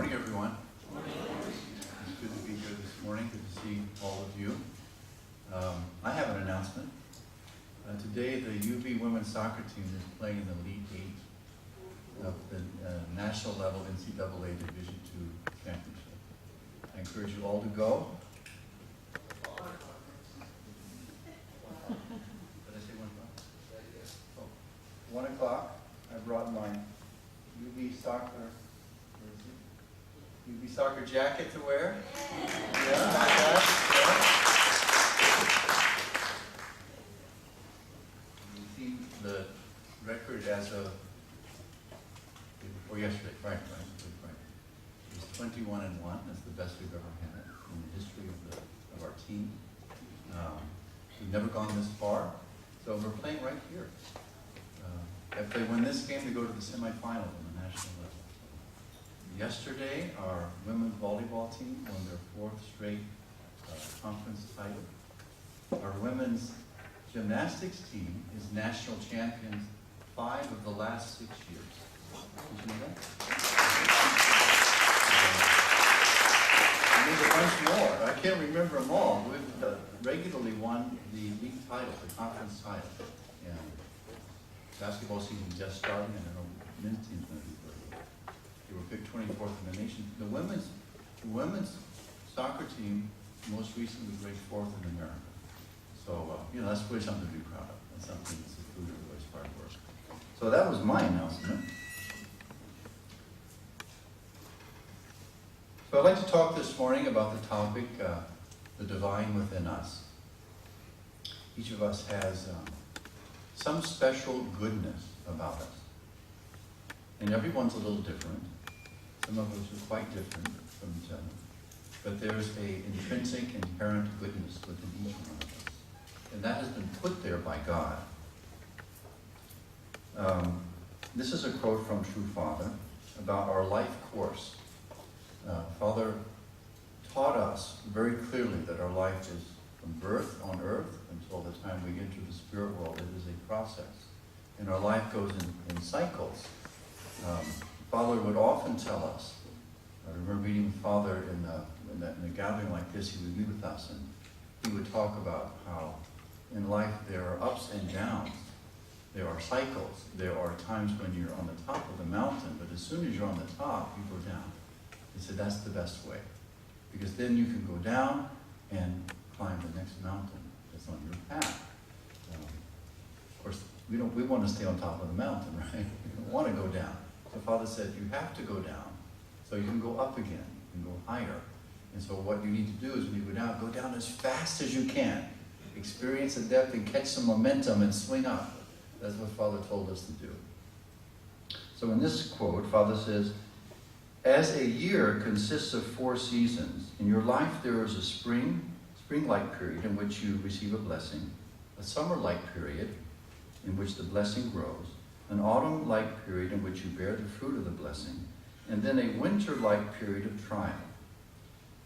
morning, everyone. It's good to be here this morning. Good to see all of you. I have an announcement. Today, the UB women's soccer team is playing in the Elite Eight of the national level NCAA Division II championship. I encourage you all to go. Did I say 1 o'clock? Oh, 1 o'clock. I brought my UB soccer jacket to wear. Yeah, like that. Yeah. You see the record as of yesterday, Friday. It was 21-1. That's the best we've ever had in the history of our team. We've never gone this far, so we're playing right here. If they win this game, they go to the semifinals on the national level. Yesterday, our women's volleyball team won their 4th straight conference title. Our women's gymnastics team is national champions 5 of the last 6 years. Did you know that? There's a bunch more. I can't remember them all. We've regularly won the league title, the conference title. And basketball season just starting, and I know men's team's going to be good. They were picked 24th in the nation. The women's soccer team most recently ranked 4th in America. So, that's really something to be proud of. That's something that's the fruit of everybody's hard work. So that was my announcement. So I'd like to talk this morning about the topic, the divine within us. Each of us has some special goodness about us. And everyone's a little different. Some of us are quite different from each other. But there's an intrinsic, inherent goodness within each one of us. And that has been put there by God. This is a quote from True Father about our life course. Father taught us very clearly that our life is from birth on earth until the time we enter the spirit world. It is a process. And our life goes in cycles. Father would often tell us, I remember meeting with Father in a gathering like this. He would meet with us, and he would talk about how in life there are ups and downs. There are cycles. There are times when you're on the top of the mountain, but as soon as you're on the top, you go down. He said that's the best way, because then you can go down and climb the next mountain that's on your path. Of course, we want to stay on top of the mountain, right? We don't want to go down. So Father said you have to go down so you can go up again, you can go higher. And so what you need to do is when you go down as fast as you can. Experience the depth and catch some momentum and swing up. That's what Father told us to do. So in this quote, Father says, as a year consists of 4 seasons, in your life there is a spring-like period in which you receive a blessing, a summer-like period in which the blessing grows, an autumn-like period in which you bear the fruit of the blessing, and then a winter-like period of trial.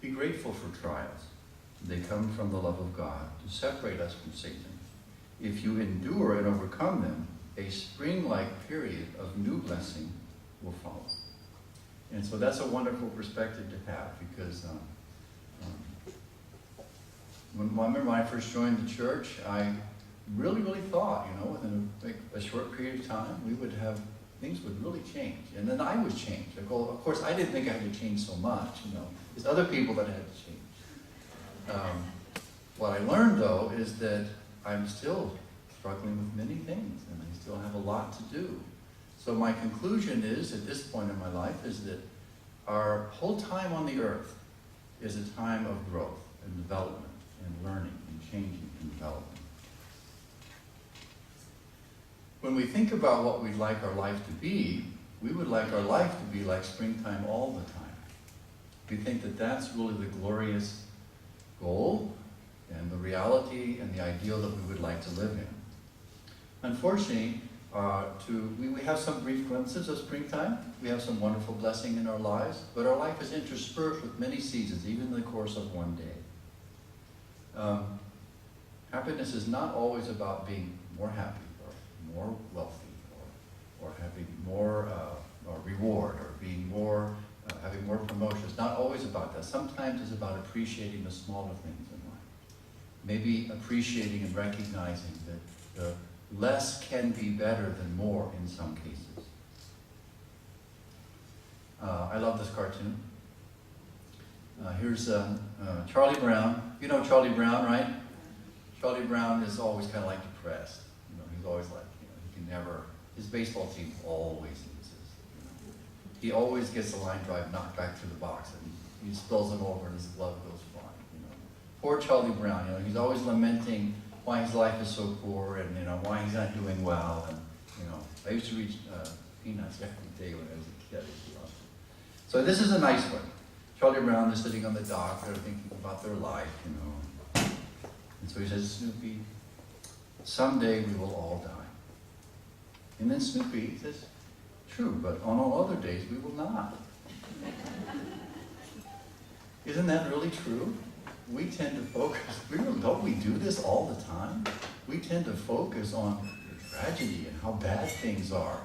Be grateful for trials. They come from the love of God to separate us from Satan. If you endure and overcome them, a spring-like period of new blessing will follow. And so that's a wonderful perspective to have, because I remember when I first joined the church, I really thought, within a short period of time, things would really change. And then I was changed. Of course, I didn't think I had to change so much, There's other people that had to change. What I learned, though, is that I'm still struggling with many things, and I still have a lot to do. So my conclusion is, at this point in my life, is that our whole time on the earth is a time of growth and development and learning and changing and development. When we think about what we'd like our life to be, we would like our life to be like springtime all the time. We think that that's really the glorious goal and the reality and the ideal that we would like to live in. Unfortunately, we have some brief glimpses of springtime. We have some wonderful blessing in our lives, but our life is interspersed with many seasons, even in the course of one day. Happiness is not always about being more happy or more wealthy or having more reward or being having more promotion. about that. Sometimes it's about appreciating the smaller things in life. Maybe appreciating and recognizing that the less can be better than more in some cases. I love this cartoon. Here's Charlie Brown. You know Charlie Brown, right? Charlie Brown is always kind of like depressed. He's always like, he can never, his baseball team always loses. He always gets a line drive knocked back to the box, and he spills it over and his glove goes flying. Poor Charlie Brown, he's always lamenting why his life is so poor and why he's not doing well. And I used to read Peanuts every day when I was a kid. So this is a nice one. Charlie Brown is sitting on the dock, they're thinking about their life, And so he says, Snoopy, someday we will all die. And then Snoopy says, true, but on all other days we will not. Isn't that really true? We tend to focus, don't we do this all the time? We tend to focus on the tragedy and how bad things are,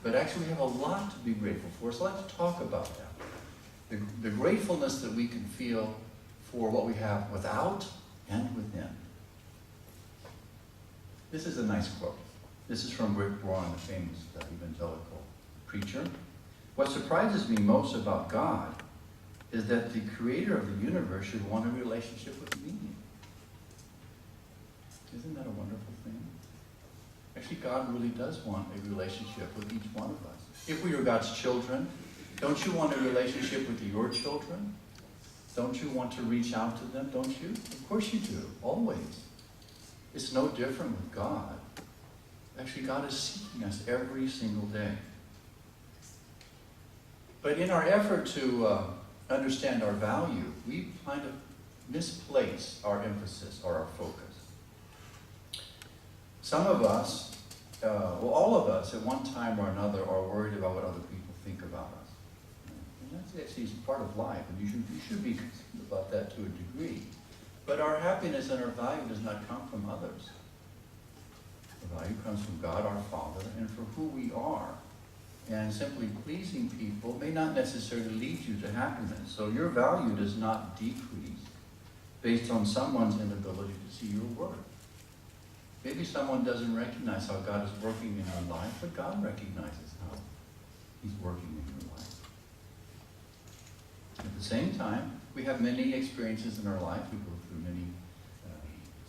But actually we have a lot to be grateful for, so let's talk about that. The gratefulness that we can feel for what we have without and within. This is a nice quote. This is from Rick Warren, the famous evangelical preacher. What surprises me most about God is that the creator of the universe should want a relationship with me. Isn't that a wonderful thing? Actually, God really does want a relationship with each one of us. If we are God's children, don't you want a relationship with your children? Don't you want to reach out to them, don't you? Of course you do, always. It's no different with God. Actually, God is seeking us every single day. But in our effort to understand our value, we kind of misplace our emphasis or our focus. Some of us, all of us at one time or another are worried about what other people think about us. And that's actually part of life, and you should be concerned about that to a degree. But our happiness and our value does not come from others. The value comes from God, our Father, and for who we are. And simply pleasing people may not necessarily lead you to happiness. So your value does not decrease based on someone's inability to see your worth. Maybe someone doesn't recognize how God is working in your life, but God recognizes how He's working in your life. At the same time, we have many experiences in our life. We go through many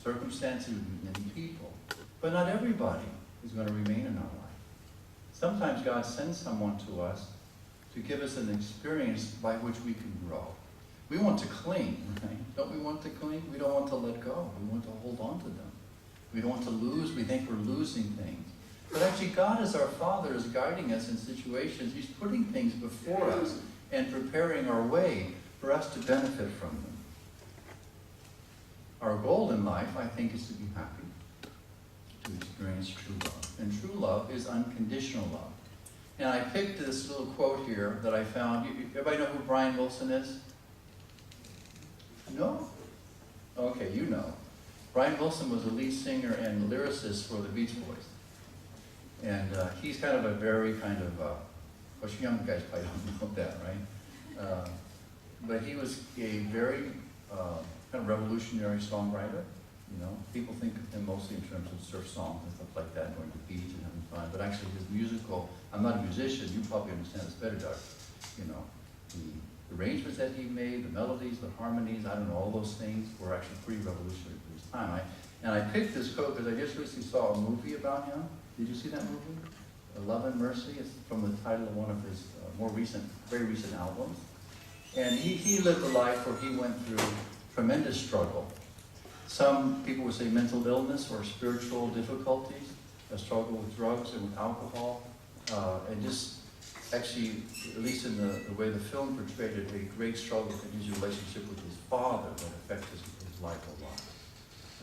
circumstances with many people. But not everybody is going to remain in our life. Sometimes God sends someone to us to give us an experience by which we can grow. We want to cling, right? Don't we want to cling? We don't want to let go. We want to hold on to them. We don't want to lose. We think we're losing things. But actually, God as our Father is guiding us in situations. He's putting things before us and preparing our way for us to benefit from them. Our goal in life, I think, is to be happy, to experience true love. And true love is unconditional love. And I picked this little quote here that I found. Everybody know who Brian Wilson is? No? Okay, you know. Brian Wilson was a lead singer and lyricist for the Beach Boys. And he's kind of a very kind of, of course, young guys probably don't know that, right? But he was a very kind of revolutionary songwriter. People think of him mostly in terms of surf songs and stuff like that, going to the beach and having fun. But actually his musical, I'm not a musician, you probably understand this better, Doug. The arrangements that he made, the melodies, the harmonies, I don't know, all those things were actually pretty revolutionary for his time. And I picked this quote because I just recently saw a movie about him. Did you see that movie? Love and Mercy. It's from the title of one of his very recent albums. And he lived a life where he went through tremendous struggle. Some people would say mental illness or spiritual difficulties, a struggle with drugs and with alcohol, and just actually, at least in the way the film portrayed it, a great struggle in his relationship with his father that affected his life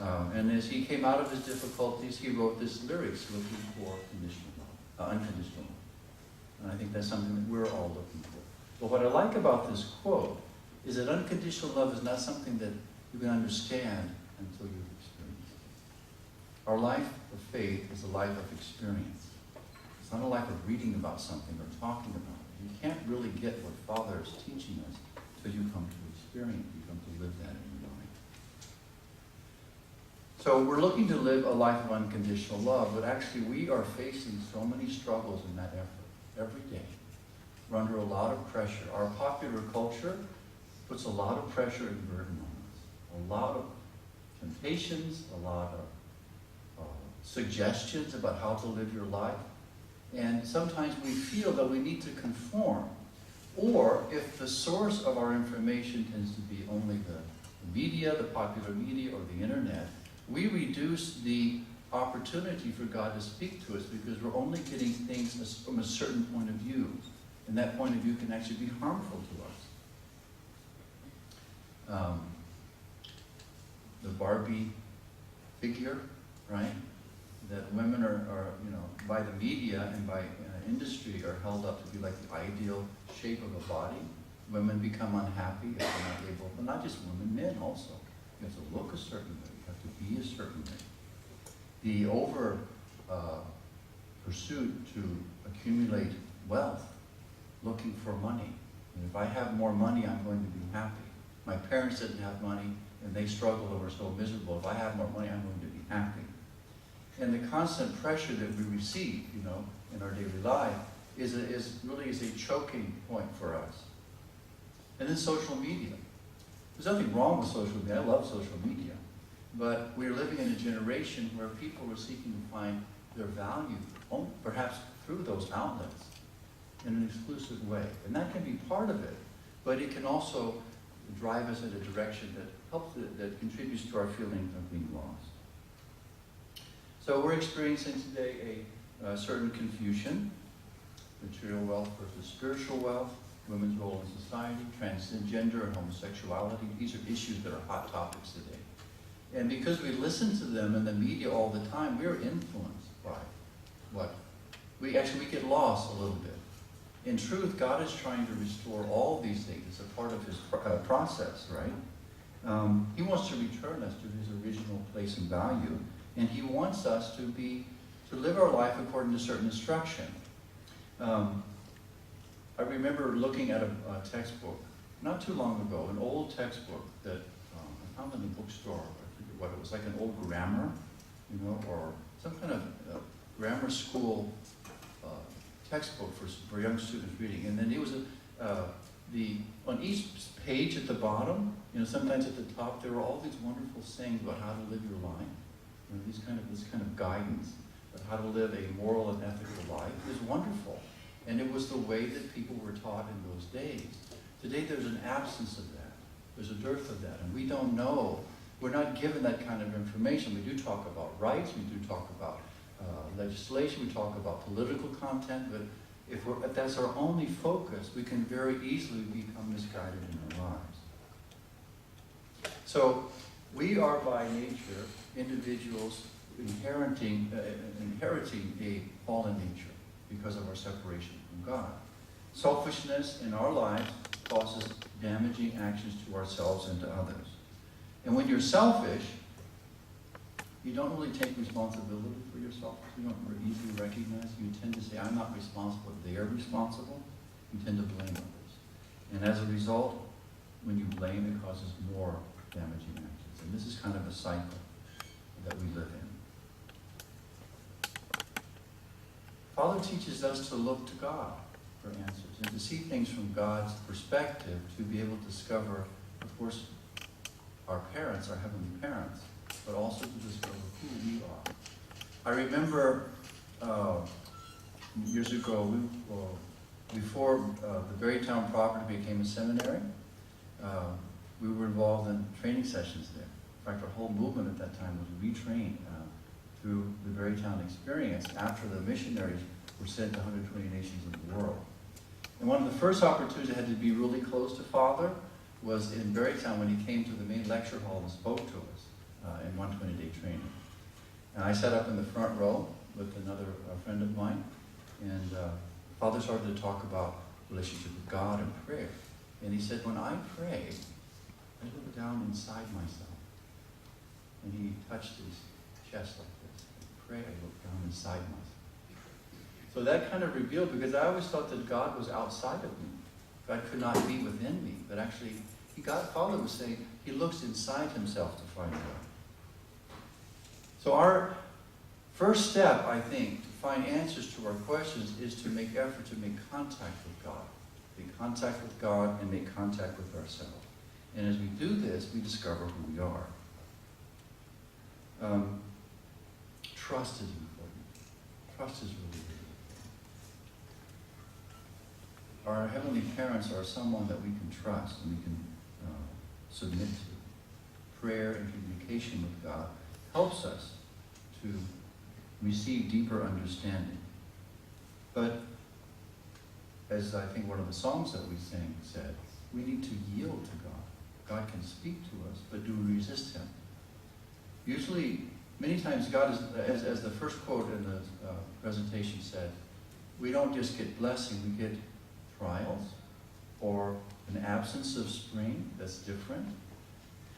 a lot. And as he came out of his difficulties, he wrote this lyrics looking for unconditional love. And I think that's something that we're all looking for. But what I like about this quote is that unconditional love is not something that you can understand until you've experienced it. Our life of faith is a life of experience. It's not a life of reading about something or talking about it. You can't really get what Father is teaching us till you come to experience, you come to live that in your life. So we're looking to live a life of unconditional love, but actually we are facing so many struggles in that effort every day. We're under a lot of pressure. Our popular culture puts a lot of pressure and burden on us. A lot of temptations, a lot of suggestions about how to live your life. And sometimes we feel that we need to conform. Or if the source of our information tends to be only the media, the popular media, or the internet, we reduce the opportunity for God to speak to us because we're only getting things from a certain point of view. And that point of view can actually be harmful to us. The Barbie figure, right? That women are by the media and by industry are held up to be like the ideal shape of a body. Women become unhappy if they're not able, but not just women, men also. You have to look a certain way, you have to be a certain way. The over pursuit to accumulate wealth, looking for money. And if I have more money, I'm going to be happy. My parents didn't have money and they struggled and were so miserable. If I have more money, I'm going to be happy. And the constant pressure that we receive, in our daily life is a choking point for us. And then social media. There's nothing wrong with social media. I love social media. But we're living in a generation where people are seeking to find their value, perhaps through those outlets, in an exclusive way. And that can be part of it, but it can also drive us in a direction that contributes to our feeling of being lost. So we're experiencing today a certain confusion, material wealth versus spiritual wealth, women's role in society, transgender and homosexuality. These are issues that are hot topics today. And because we listen to them in the media all the time, we're influenced by what? We get lost a little bit. In truth, God is trying to restore all these things. It's a part of his process, right? He wants to return us to his original place and value, and he wants us to live our life according to certain instruction. I remember looking at a textbook not too long ago, an old textbook that I found in the bookstore. I forget what it was, like an old grammar, or some kind of grammar school textbook for young students reading. And then it was on each page at the bottom, sometimes at the top, there were all these wonderful sayings about how to live your life. This kind of guidance of how to live a moral and ethical life is wonderful. And it was the way that people were taught in those days. Today there's an absence of that. There's a dearth of that. And we don't know. We're not given that kind of information. We do talk about rights. We do talk about legislation. We talk about political content. But if that's our only focus, we can very easily become misguided in our lives. So we are by nature individuals inheriting a fallen nature because of our separation from God. Selfishness in our lives causes damaging actions to ourselves and to others. And when you're selfish, you don't really take responsibility for yourself. You don't easily recognize. You tend to say, I'm not responsible, they're responsible. You tend to blame others. And as a result, when you blame, it causes more damaging actions. And this is kind of a cycle that we live in. Father teaches us to look to God for answers and to see things from God's perspective, to be able to discover, of course, our parents, our heavenly parents, but also to discover who we are. I remember years ago, before the Berrytown property became a seminary, we were involved in training sessions there. In fact, our whole movement at that time was retrained through the Berrytown experience after the missionaries were sent to 120 nations of the world. And one of the first opportunities I had to be really close to Father was in Berrytown when he came to the main lecture hall and spoke to us in 120-day training. And I sat up in the front row with another friend of mine, and Father started to talk about relationship with God and prayer. And he said, when I pray, I look down inside myself. And he touched his chest like this. I pray, I look down inside myself. So that kind of revealed, because I always thought that God was outside of me. God could not be within me. But actually, Father was saying, he looks inside himself to find God. So our first step, I think, to find answers to our questions is to make effort to make contact with God. Make contact with God and make contact with ourselves. And as we do this, we discover who we are. Trust is important. Trust is really, really important. Our heavenly parents are someone that we can trust and we can submit to. Prayer and communication with God helps us to receive deeper understanding. But as I think one of the songs that we sang said, we need to yield to God. God can speak to us, but do we resist him? Usually, many times God is, as the first quote in the presentation said, we don't just get blessing, we get trials or an absence of spring that's different.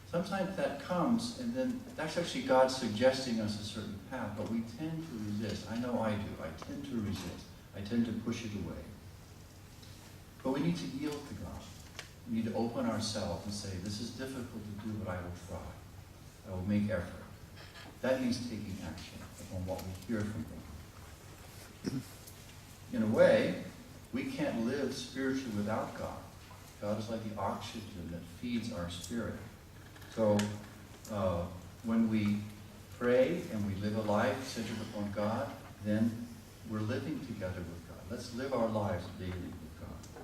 Sometimes that comes, and then that's actually God suggesting us a certain path, but we tend to resist. I know I do. I tend to resist. I tend to push it away. But we need to yield to God. We need to open ourselves and say, this is difficult to do, but I will try. I will make effort. That means taking action upon what we hear from God. In a way, we can't live spiritually without God. God is like the oxygen that feeds our spirit. So when we pray and we live a life centered upon God, then we're living together with God. Let's live our lives daily with God.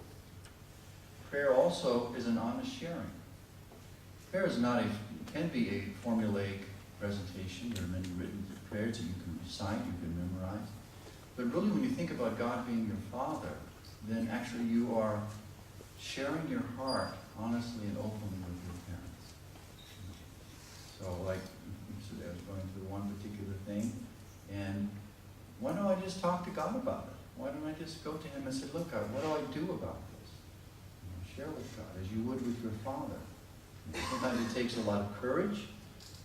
Prayer also is an honest sharing. Prayer is not can be a formulaic presentation. There are many written prayers that you can recite, you can memorize. But really, when you think about God being your Father, then actually you are sharing your heart honestly and openly with your parents. So like, I was going through one particular thing, and why don't I just talk to God about it? Why don't I just go to him and say, look, God, what do I do about this? Share with God as you would with your Father. Sometimes it takes a lot of courage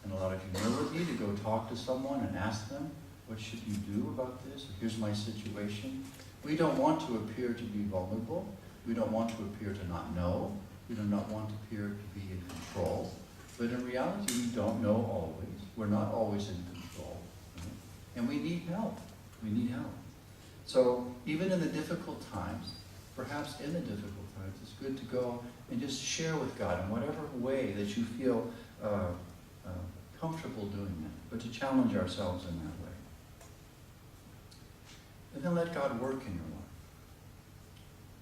and a lot of humility to go talk to someone and ask them, what should you do about this? Or here's my situation. We don't want to appear to be vulnerable. We don't want to appear to not know. We do not want to appear to be in control. But in reality, we don't know always. We're not always in control. Right? And we need help. We need help. So even in the difficult times, perhaps in the difficult times, it's good to go and just share with God in whatever way that you feel comfortable doing that, but to challenge ourselves in that way. And then let God work in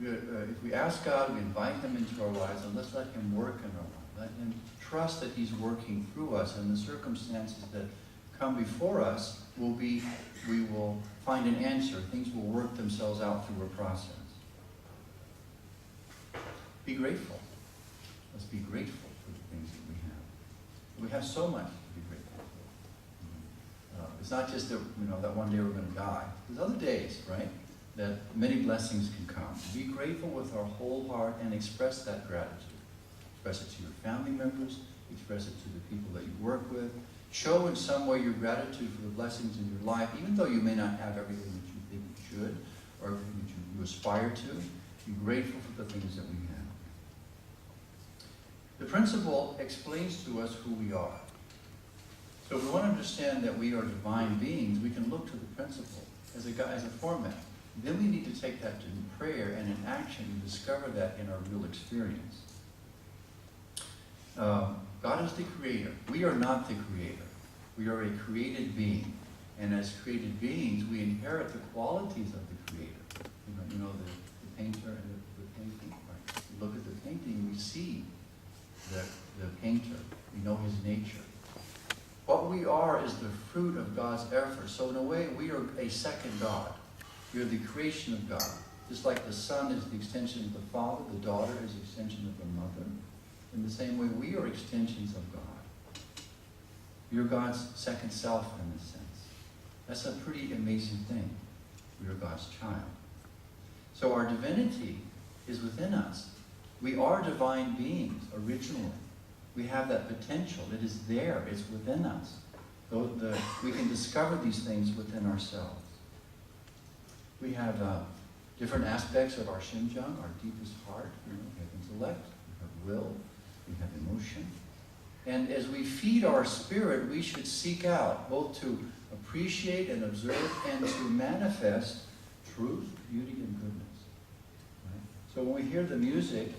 your life. If we ask God, we invite him into our lives, and let's let him work in our life. Let him trust that he's working through us, and the circumstances that come before us we will find an answer. Things will work themselves out through a process. Be grateful. Let's be grateful for the things that we have. We have so much to be grateful for. It's not just that, that one day we're going to die. There's other days, right, that many blessings can come. Be grateful with our whole heart and express that gratitude. Express it to your family members. Express it to the people that you work with. Show in some way your gratitude for the blessings in your life, even though you may not have everything that you think you should or everything that you aspire to. Be grateful for the things that we have. The principle explains to us who we are. So if we want to understand that we are divine beings, we can look to the principle as a format. Then we need to take that to prayer and in action and discover that in our real experience. God is the creator. We are not the creator. We are a created being. And as created beings, we inherit the qualities of the creator. The painter and the painting. Right? We look at the painting, we see the painter. We know his nature. What we are is the fruit of God's effort. So in a way, we are a second God. We are the creation of God. Just like the Son is the extension of the Father, the daughter is the extension of the mother. In the same way, we are extensions of God. You're God's second self in this sense. That's a pretty amazing thing. We are God's child. So our divinity is within us. We are divine beings originally. We have that potential. It is there. It's within us. We can discover these things within ourselves. We have different aspects of our Shinjang, our deepest heart. We have intellect, we have will, we have emotion. And as we feed our spirit, we should seek out both to appreciate and observe and to manifest truth, beauty, and goodness. Right? So when we hear the music,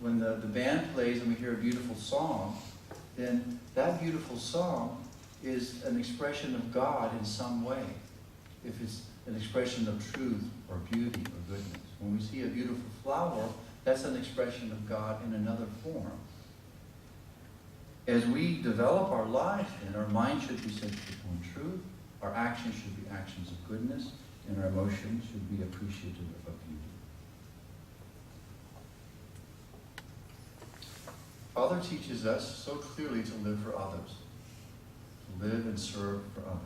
when the band plays and we hear a beautiful song, then that beautiful song is an expression of God in some way. If it's an expression of truth or beauty or goodness. When we see a beautiful flower, that's an expression of God in another form. As we develop our life, then our mind should be centered upon truth, our actions should be actions of goodness, and our emotions should be appreciative of beauty. Father teaches us so clearly to live for others, to live and serve for others.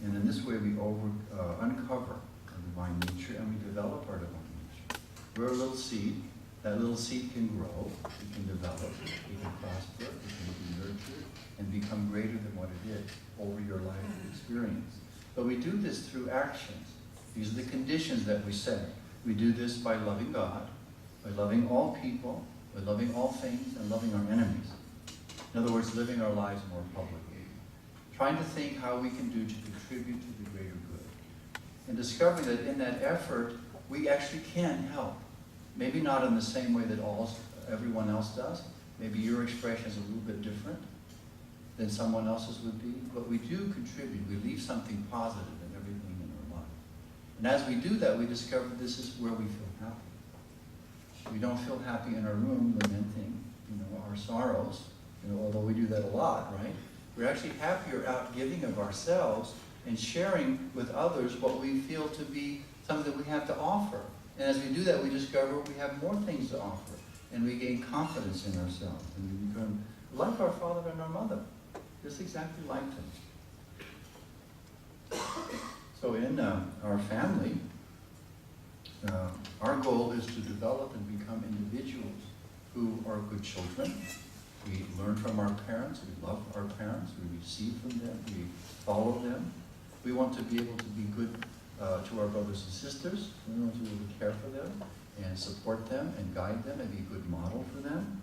And in this way we uncover our divine nature and we develop our divine nature. We're a little seed. That little seed can grow, it can develop, it can prosper, it can be nurtured, and become greater than what it is over your life experience. But we do this through actions. These are the conditions that we set. We do this by loving God, by loving all people, by loving all things, and loving our enemies. In other words, living our lives more publicly. Trying to think how we can do to contribute to the greater good. And discovering that in that effort, we actually can help. Maybe not in the same way that everyone else does. Maybe your expression is a little bit different than someone else's would be. But we do contribute. We leave something positive in everything in our life. And as we do that, we discover this is where we feel happy. We don't feel happy in our room lamenting, our sorrows, although we do that a lot, right? We're actually happier out giving of ourselves and sharing with others what we feel to be something that we have to offer. And as we do that, we discover we have more things to offer. And we gain confidence in ourselves. And we become like our father and our mother. Just exactly like them. So in our family, our goal is to develop and become individuals who are good children. We learn from our parents. We love our parents. We receive from them. We follow them. We want to be able to be good to our brothers and sisters. We want to be able to care for them and support them and guide them and be a good model for them.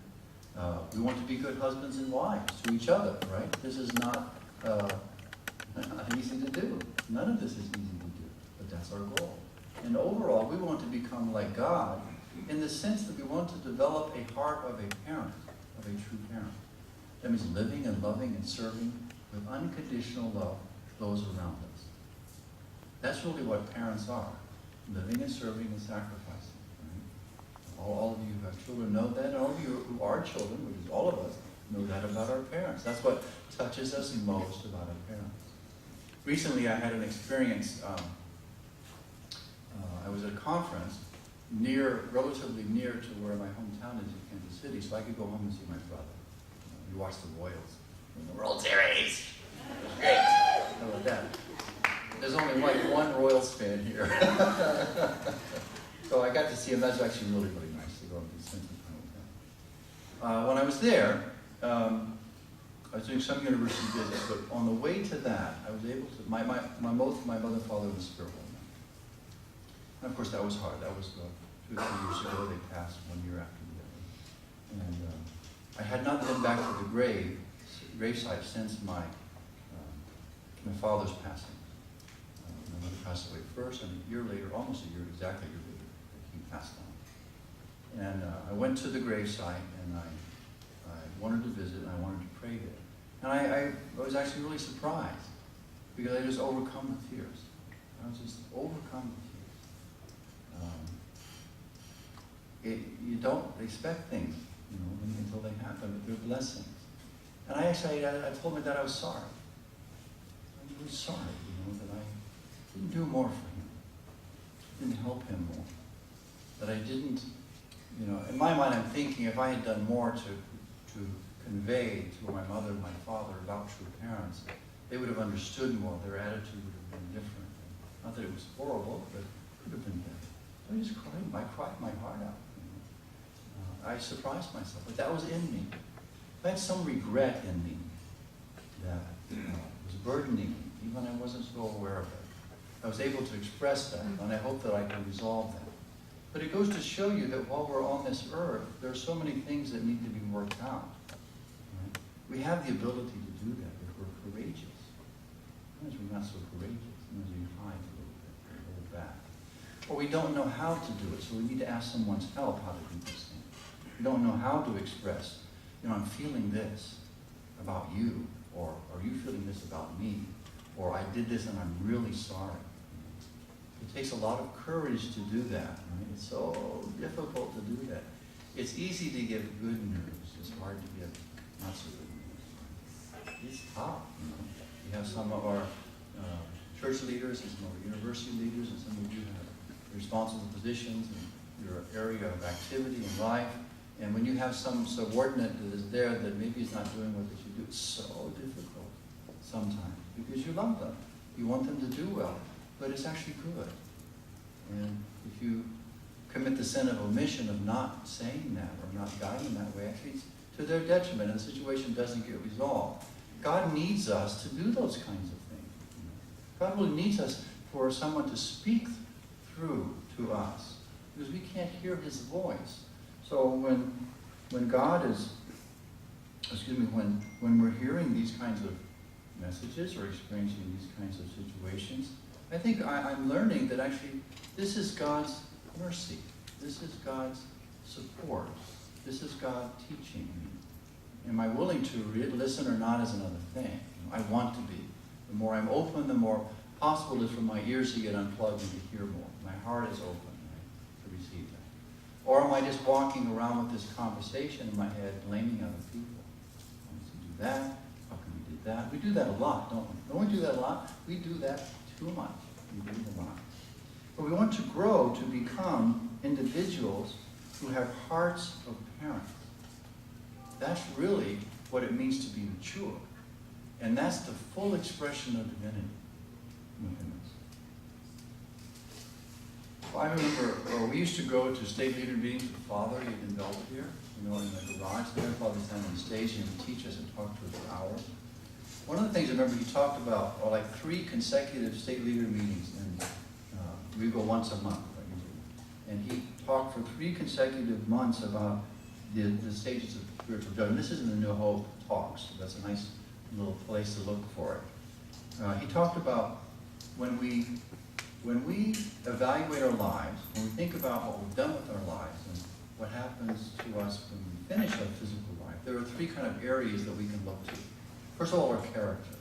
We want to be good husbands and wives to each other, right? This is not easy to do. None of this is easy to do, but that's our goal. And overall, we want to become like God in the sense that we want to develop a heart of a parent, of a true parent. That means living and loving and serving with unconditional love those around us. That's really what parents are, living and serving and sacrificing. Right? All of you who have children know that, and all of you who are children, which is all of us, know that about our parents. That's what touches us most about our parents. Recently I had an experience, I was at a conference relatively near to where my hometown is in Kansas City, so I could go home and see my brother. We watched the Royals in the World Series. Great. How about that? There's only like one Royals fan here. So I got to see him. That's actually really, really nice to go and spend some time with him. When I was there, I was doing some university business, but on the way to that, I was able to, both my mother and father were spiritual. And of course that was hard. That was 2 or 3 years ago. They passed 1 year after the other. And I had not been back to the gravesite since my father's passing. My mother passed away first, and a year later, almost exactly a year later, he passed on. And I went to the gravesite, and I wanted to visit, and I wanted to pray there. And I was actually really surprised, because I just overcome with tears. I was just overcome with tears. You don't expect things, until they happen, but they're blessings. And I told my dad I was sorry. I'm really sorry, that I didn't do more for him. Didn't help him more. That I didn't, in my mind I'm thinking if I had done more to convey to my mother and my father about true parents, they would have understood more. Their attitude would have been different. Not that it was horrible, but it could have been better. So I just cried. I cried my heart out. I surprised myself, but that was in me. I had some regret in me that was burdening me, even when I wasn't so aware of it. I was able to express that, and I hope that I can resolve that. But it goes to show you that while we're on this earth, there are so many things that need to be worked out. Right? We have the ability to do that if we're courageous. Sometimes we're not so courageous. Sometimes we hide a little bit, hold back. Or we don't know how to do it, so we need to ask someone's help how to do these things. We don't know how to express, I'm feeling this about you, or are you feeling this about me? Or I did this and I'm really sorry. It takes a lot of courage to do that. Right? It's so difficult to do that. It's easy to give good news. It's hard to give not so good news. It's tough. We have some of our church leaders and some of our university leaders, and some of you have responsible positions in your area of activity in life. And when you have some subordinate that is there that maybe is not doing what they should do, it's so difficult sometimes because you love them. You want them to do well, but it's actually good. And if you commit the sin of omission of not saying that or not guiding that way, actually it's to their detriment and the situation doesn't get resolved. God needs us to do those kinds of things. God really needs us for someone to speak through to us because we can't hear his voice. So when God is, when we're hearing these kinds of messages or experiencing these kinds of situations, I think I'm learning that actually this is God's mercy. This is God's support. This is God teaching me. Am I willing to listen or not is another thing. I want to be. The more I'm open, the more possible it is for my ears to get unplugged and to hear more. My heart is open, right, to receive that. Or am I just walking around with this conversation in my head, blaming other people? I want to do that. How come we did that? We do that a lot, don't we? Don't we do that a lot? We do that too much. We do it a lot. But we want to grow to become individuals who have hearts of parents. That's really what it means to be mature. And that's the full expression of divinity within us. I remember we used to go to state leader meetings with Father in Belvedere, in the garage there. Father would stand on the stage and would teach us and talk to us for hours. One of the things I remember he talked about are like 3 consecutive state leader meetings, and we go once a month. And he talked for 3 consecutive months about the stages of spiritual judgment. This is in the New Hope talks. So that's a nice little place to look for it. He talked about when we evaluate our lives, when we think about what we've done with our lives and what happens to us when we finish our physical life, there are 3 kind of areas that we can look to. First of all, our character.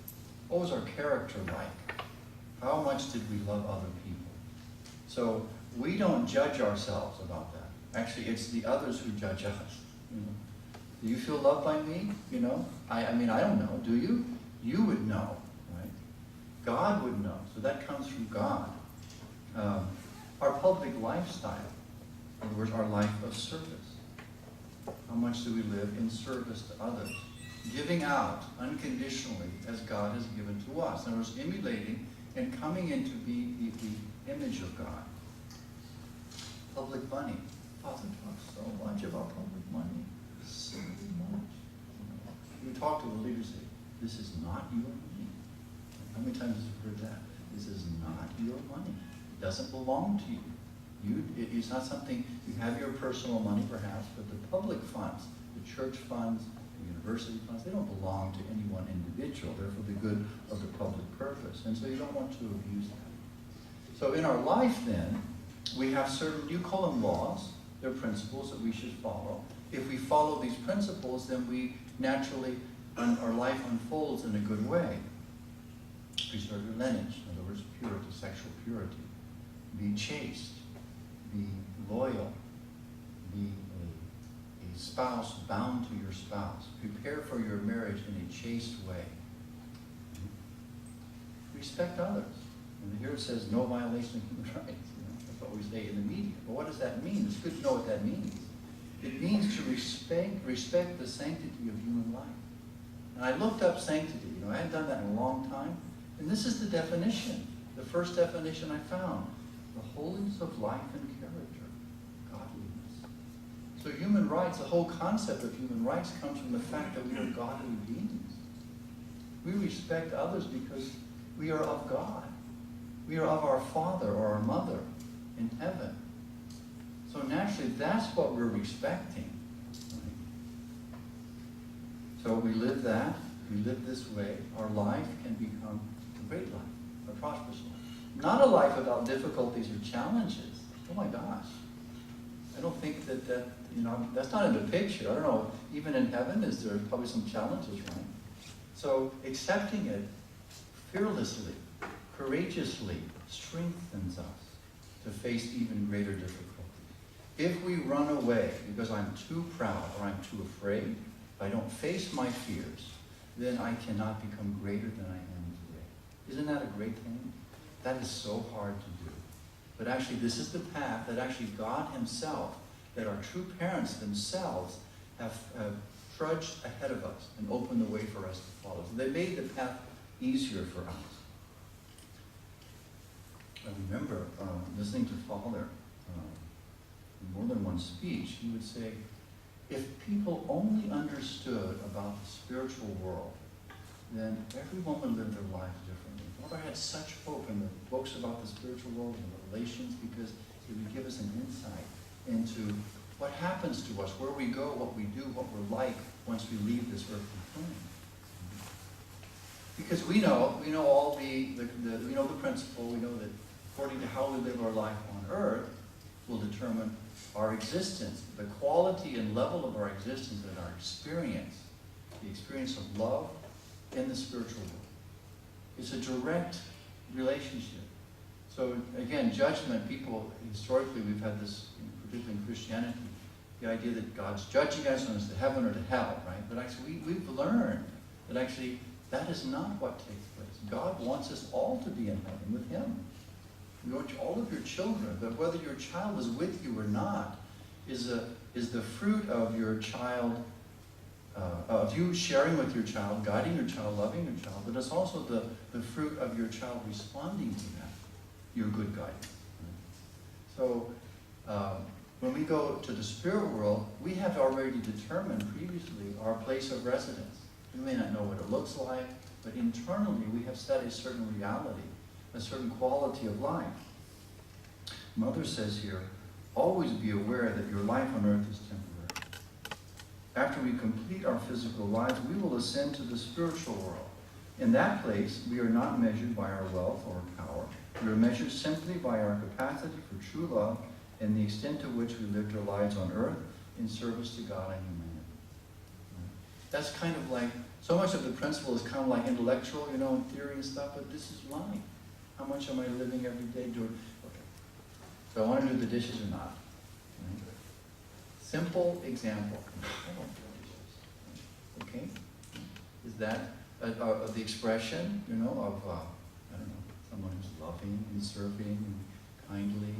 What was our character like? How much did we love other people? So we don't judge ourselves about that. Actually, it's the others who judge us. Do you feel loved by me? I mean, I don't know. Do you? You would know, right? God would know. So that comes from God. Our public lifestyle, in other words, our life of service. How much do we live in service to others? Giving out unconditionally as God has given to us. In other words, emulating and coming in to be the image of God. Public money. Father talks so much about public money. So much. You talk to the leaders and say, this is not your money. How many times have you heard that? This is not your money. It doesn't belong to you. It's not something, you have your personal money perhaps, but the public funds, the church funds, the university funds, they don't belong to any one individual. They're for the good of the public purpose. And so you don't want to abuse that. So in our life then, we have certain, you call them laws, they're principles that we should follow. If we follow these principles, then we naturally, our life unfolds in a good way. Preserve your lineage, in other words, purity, sexual purity. Be chaste. Be loyal. Be a spouse bound to your spouse. Prepare for your marriage in a chaste way. Respect others. And here it says no violation of human rights. That's what we say in the media. But what does that mean? It's good to know what that means. It means to respect the sanctity of human life. And I looked up sanctity. I hadn't done that in a long time. And this is the definition. The first definition I found. The holiness of life and character. Godliness. So human rights, the whole concept of human rights comes from the fact that we are godly beings. We respect others because we are of God. We are of our father or our mother in heaven. So naturally, that's what we're expecting. Right? So we live that, we live this way, our life can become a great life, a prosperous life. Not a life without difficulties or challenges. Oh my gosh. I don't think that, that's not in the picture. I don't know, even in heaven, is there probably some challenges, right? So accepting it fearlessly, courageously, strengthens us to face even greater difficulties. If we run away because I'm too proud or I'm too afraid, if I don't face my fears, then I cannot become greater than I am today. Isn't that a great thing? That is so hard to do. But actually, this is the path that actually God himself, that our true parents themselves have trudged ahead of us and opened the way for us to follow. So they made the path easier for us. I remember listening to Father in more than one speech. He would say, if people only understood about the spiritual world, then everyone would live their lives differently. Father had such hope in the books about the spiritual world and the relations, because it would give us an insight into what happens to us, where we go, what we do, what we're like once we leave this earthly plane. Because we know all we know the principle, we know that according to how we live our life on earth will determine our existence, the quality and level of our existence and our experience, the experience of love in the spiritual world. It's a direct relationship. So again, judgment, people, historically we've had this, particularly in Christianity, the idea that God's judging us and it's to heaven or to hell, right? But actually we've learned that actually that is not what takes place. God wants us all to be in heaven with him. You want all of your children, but whether your child is with you or not, is the fruit of your child, of you sharing with your child, guiding your child, loving your child, but it's also the fruit of your child responding to that, your good guidance. So when we go to the spirit world, we have already determined previously our place of residence. We may not know what it looks like, but internally we have set a certain reality, a certain quality of life. Mother says here, always be aware that your life on earth is temporary. After we complete our physical lives, we will ascend to the spiritual world. In that place, we are not measured by our wealth or power. We are measured simply by our capacity for true love and the extent to which we lived our lives on earth in service to God and humanity. That's kind of like, so much of the principle is kind of like intellectual, in theory and stuff, but this is life. How much am I living every day doing? Okay. So I want to do the dishes or not. Right? Simple example. I don't do dishes. Okay? Is that the expression, of, I don't know, someone who's loving and serving and kindly,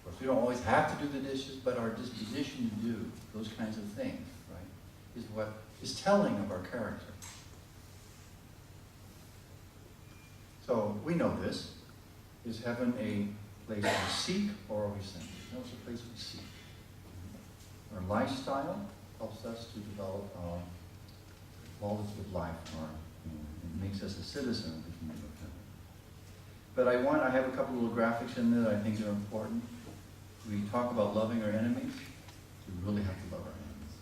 Of course, we don't always have to do the dishes, but our disposition to do those kinds of things, right, is what is telling of our character. So we know this. Is heaven a place we seek or are we sent? No, it's a place we seek. Our lifestyle helps us to develop our quality of life. It makes us a citizen of the kingdom of heaven. But I have a couple little graphics in there that I think are important. We talk about loving our enemies. We really have to love our enemies.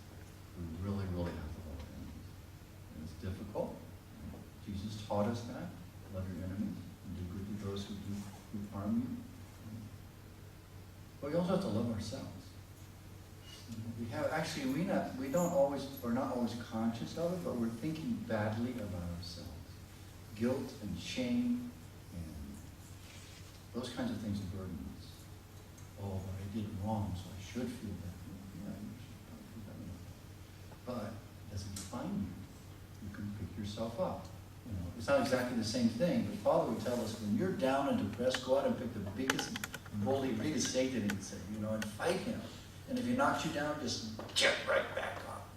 We really, really have to love our enemies. And it's difficult. Jesus taught us that. Love your enemies and do good to those who harm you. But we also have to love ourselves. We're not always conscious of it, but we're thinking badly about ourselves. Guilt and shame and those kinds of things burden us. Oh, but I did wrong, so I should feel that. Yeah, you should probably feel that. But it doesn't define you. You can pick yourself up. It's not exactly the same thing, but Father would tell us, when you're down and depressed, go out and pick the biggest bully, biggest Satan, he'd say, and fight him. And if he knocks you down, just get right back up.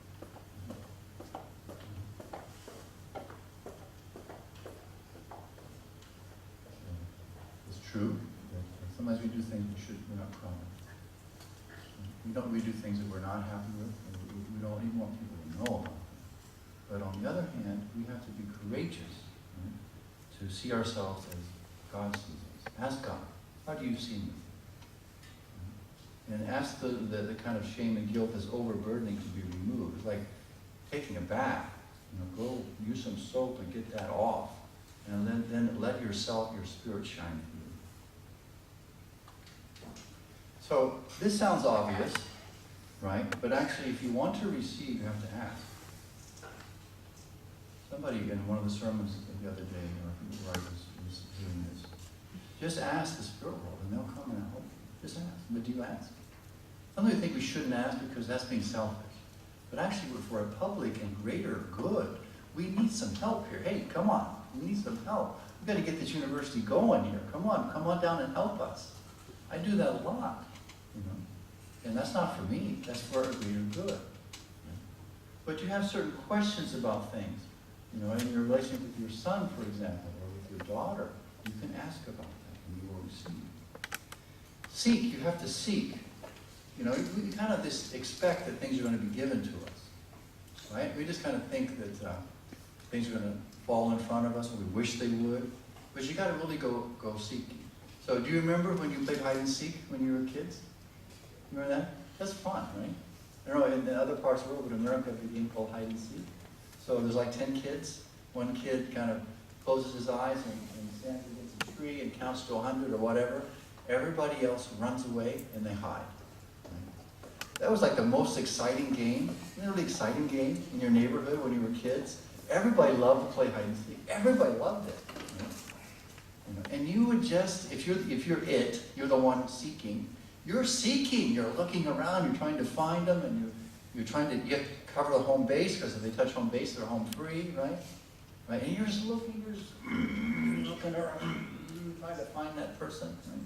It's true that sometimes we do things we're not proud of. We do things that we're not happy with, and we don't even want people to know about them. But on the other hand, we have to be courageous, right, to see ourselves as God sees us. Ask God, how do you see me? And ask the kind of shame and guilt that's overburdening to be removed. It's like taking a bath. Go use some soap and get that off. And then let yourself, your spirit shine through. So this sounds obvious, right? But actually, if you want to receive, you have to ask. Somebody in one of the sermons the other day, where I was doing this, just ask the spirit world and they'll come and help you. Just ask. But do you ask? Sometimes we think we shouldn't ask because that's being selfish. But actually, for a public and greater good, we need some help here. Hey, come on. We need some help. We've got to get this university going here. Come on down and help us. I do that a lot, And that's not for me. That's for a greater good. But you have certain questions about things. In your relationship with your son, for example, or with your daughter, you can ask about that and you will receive. Seek. You have to seek. We kind of just expect that things are going to be given to us, right? We just kind of think that things are going to fall in front of us, or we wish they would. But you got to really go seeking. So, do you remember when you played hide and seek when you were kids? Remember that? That's fun, right? I don't know in other parts of the world, but in America, we have a game called hide and seek. So there's like 10 kids. One kid kind of closes his eyes and stands against a tree and counts to 100 or whatever. Everybody else runs away and they hide. That was like the most exciting game, really exciting game in your neighborhood when you were kids. Everybody loved to play hide and seek. Everybody loved it. And you would just, if you're the one seeking. You're seeking. You're looking around. You're trying to find them, and you have to cover the home base because if they touch home base, they're home free, right? And you're just looking. You're just looking around, trying to find that person. Right?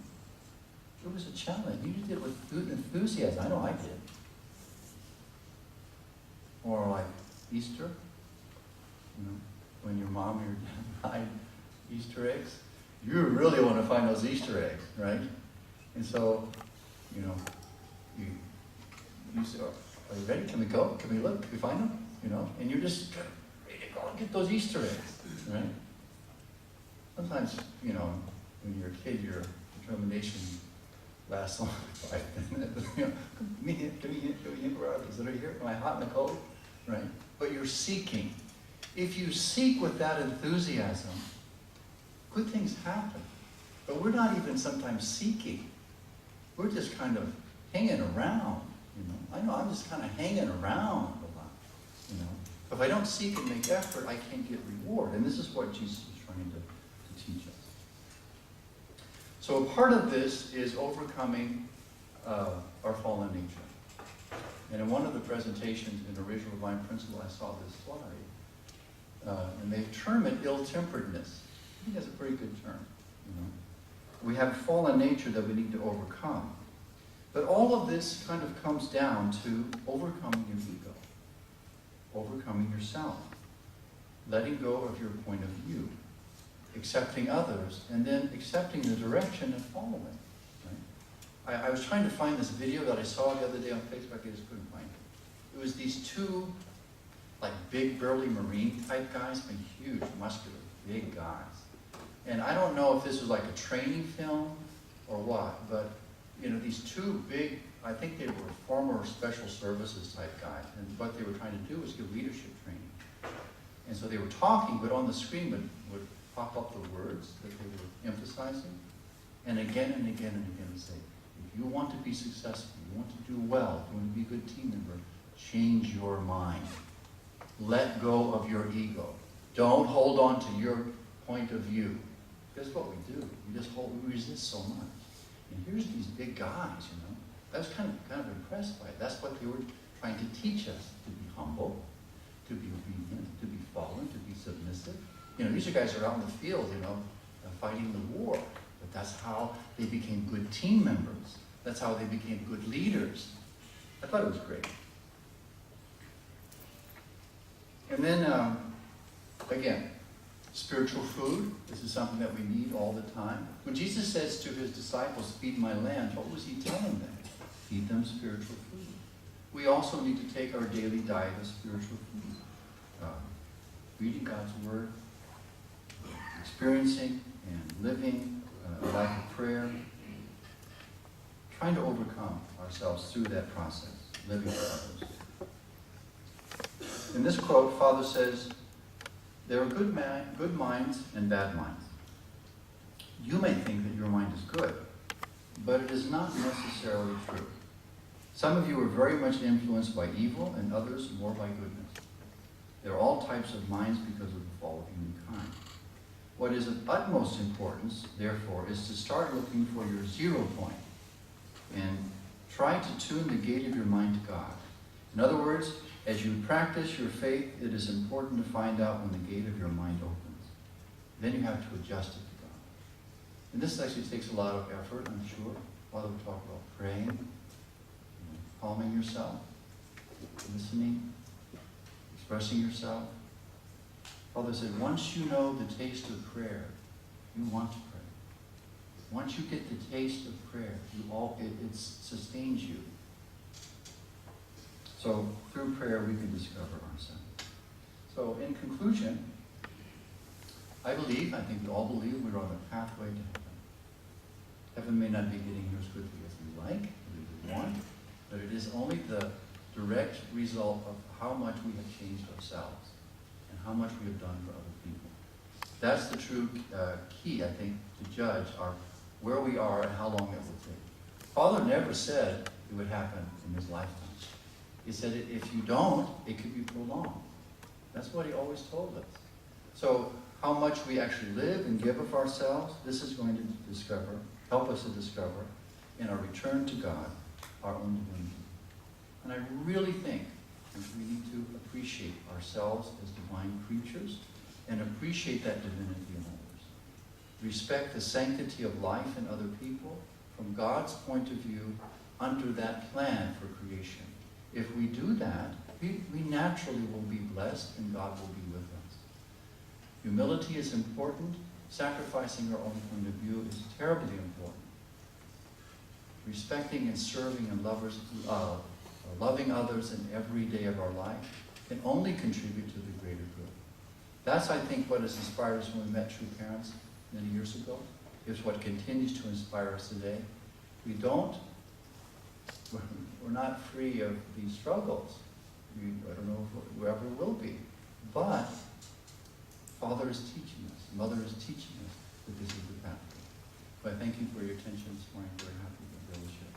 It was a challenge. You did it with enthusiasm. I know I did. Or like Easter, when your mom or your dad hide Easter eggs, you really want to find those Easter eggs, right? And so, you say, are you ready? Can we go? Can we look? Can we find them? And you're just ready to go and get those Easter eggs, right? Sometimes, when you're a kid, your determination lasts only 5 minutes. Give me a hint, where are these? Are they here? Am I hot and cold? Right? But you're seeking. If you seek with that enthusiasm, good things happen. But we're not even sometimes seeking. We're just kind of hanging around, I know I'm just kind of hanging around a lot, If I don't seek and make effort, I can't get reward. And this is what Jesus is trying to teach us. So a part of this is overcoming our fallen nature. And in one of the presentations in Original Divine Principle, I saw this slide. And they term it ill-temperedness. I think that's a pretty good term, We have fallen nature that we need to overcome. But all of this kind of comes down to overcoming your ego, overcoming yourself, letting go of your point of view, accepting others, and then accepting the direction and following. Right? I was trying to find this video that I saw the other day on Facebook. I just couldn't find it. It was these two, like big, burly Marine type guys, huge, muscular, big guys. And I don't know if this was like a training film or what, but these two big, I think they were former special services type guys, and what they were trying to do was give leadership training. And so they were talking, but on the screen would pop up the words that they were emphasizing, and again and again and again say, if you want to be successful, you want to do well, you want to be a good team member, change your mind. Let go of your ego. Don't hold on to your point of view. That's what we do. We resist so much. And here's these big guys, I was kind of impressed by it. That's what they were trying to teach us, to be humble, to be obedient, to be following, to be submissive. These are guys who are out in the field, fighting the war. But that's how they became good team members. That's how they became good leaders. I thought it was great. And then, again, spiritual food. This is something that we need all the time. When Jesus says to his disciples, feed my lambs, what was he telling them? Feed them spiritual food. We also need to take our daily diet of spiritual food. Reading God's Word, experiencing and living a life of prayer, trying to overcome ourselves through that process, living for others. In this quote, Father says, there are good minds and bad minds. You may think that your mind is good, but it is not necessarily true. Some of you are very much influenced by evil and others more by goodness. There are all types of minds because of the fall of humankind. What is of utmost importance, therefore, is to start looking for your 0 point and try to tune the gate of your mind to God. In other words, as you practice your faith, it is important to find out when the gate of your mind opens. Then you have to adjust it to God. And this actually takes a lot of effort, I'm sure. Father would talk about praying, calming yourself, listening, expressing yourself. Father said, once you know the taste of prayer, you want to pray. Once you get the taste of prayer, it sustains you. So through prayer, we can discover ourselves. So in conclusion, I think we all believe we're on a pathway to heaven. Heaven may not be getting here as quickly as we like, as we want, but it is only the direct result of how much we have changed ourselves and how much we have done for other people. That's the true key, I think, to judge where we are and how long it will take. Father never said it would happen in his lifetime. He said if you don't, it could be prolonged. That's what he always told us. So how much we actually live and give of ourselves, this is going to help us to discover in our return to God, our own divinity. And I really think that we need to appreciate ourselves as divine creatures and appreciate that divinity in others. Respect the sanctity of life in other people from God's point of view under that plan for creation. If we do that, we naturally will be blessed and God will be with us. Humility is important. Sacrificing our own point of view is terribly important. Respecting and serving and loving others in every day of our life can only contribute to the greater good. That's, I think, what has inspired us when we met True Parents many years ago. It's what continues to inspire us today. We're not free of these struggles. I don't know if we ever will be. But Father is teaching us, Mother is teaching us that this is the path. So I thank you for your attention this morning. I'm very happy to be able to share.